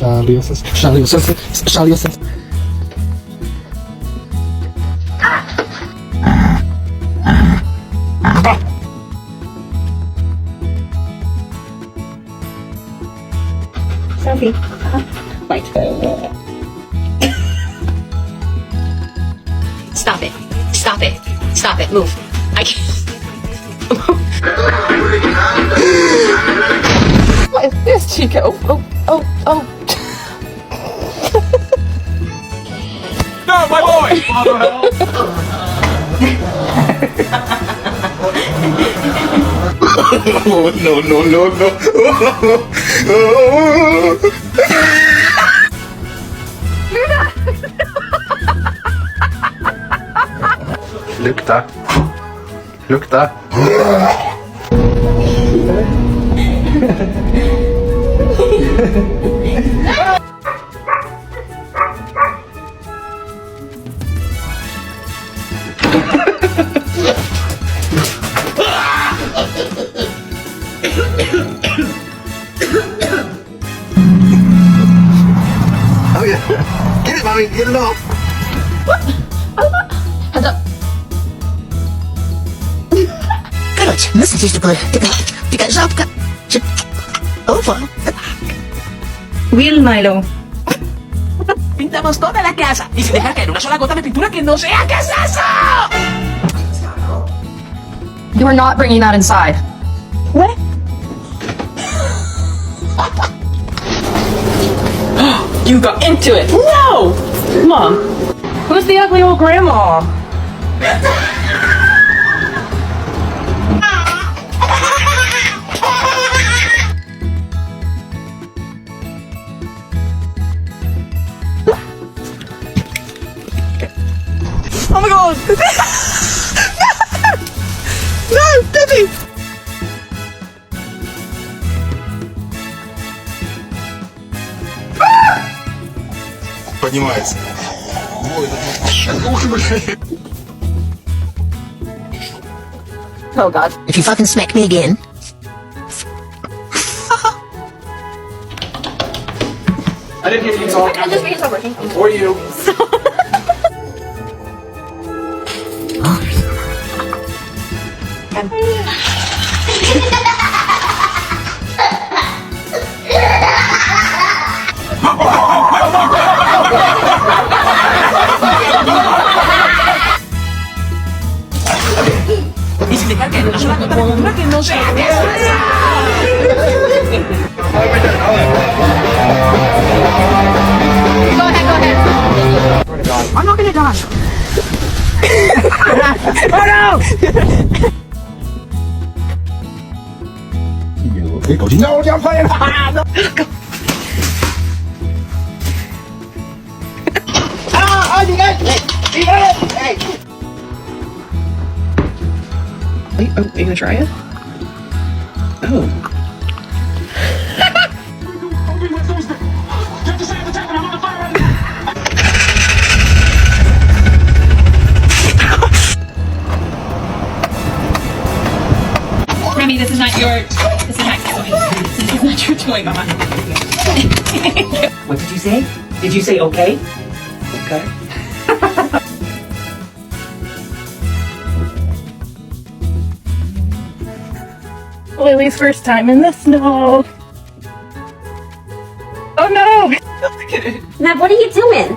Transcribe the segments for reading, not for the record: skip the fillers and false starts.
Szaliosens. Sophie. Wait. Stop it. Stop it. Stop it. Move. I can't. What is this, Chico? Oh. No, my boy! No. Lukta. Oh yeah. Get it, mommy. Get it off. Короче, насадись такое. Такая жабка. Опа. Will Milo. Pintamos toda la casa y sin dejar caer una sola gota de pintura que no sea. ¿Qué es eso? You are not bringing that inside. What? You got into it. No! Mom, who's the ugly old grandma? Oh my god! No, Debbie! Поднимается. Oh God. If you fucking smack me again. I didn't hear you talk. I just think it's not working. Or you. Y sin dejar caer una sola gota de pintura que no sea. ¿Qué es eso? Go ahead. I'm not gonna die. Oh no! 给狗精要这样拍了。你看，哎。 Are you gonna try it? Oh. Remy, this is not your toy. This is not your toy, Mama. What did you say? Did you say okay? Okay. Lily's first time in the snow. Oh no! Matt, what are you doing?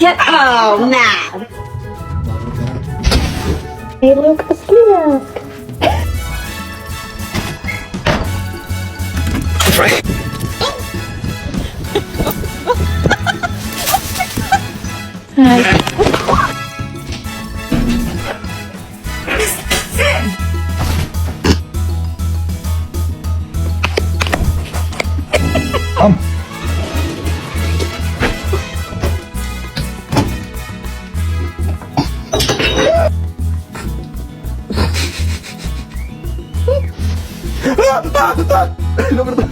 Oh, Matt. Hey, Luke, the ski mask. That's right. No, perdón.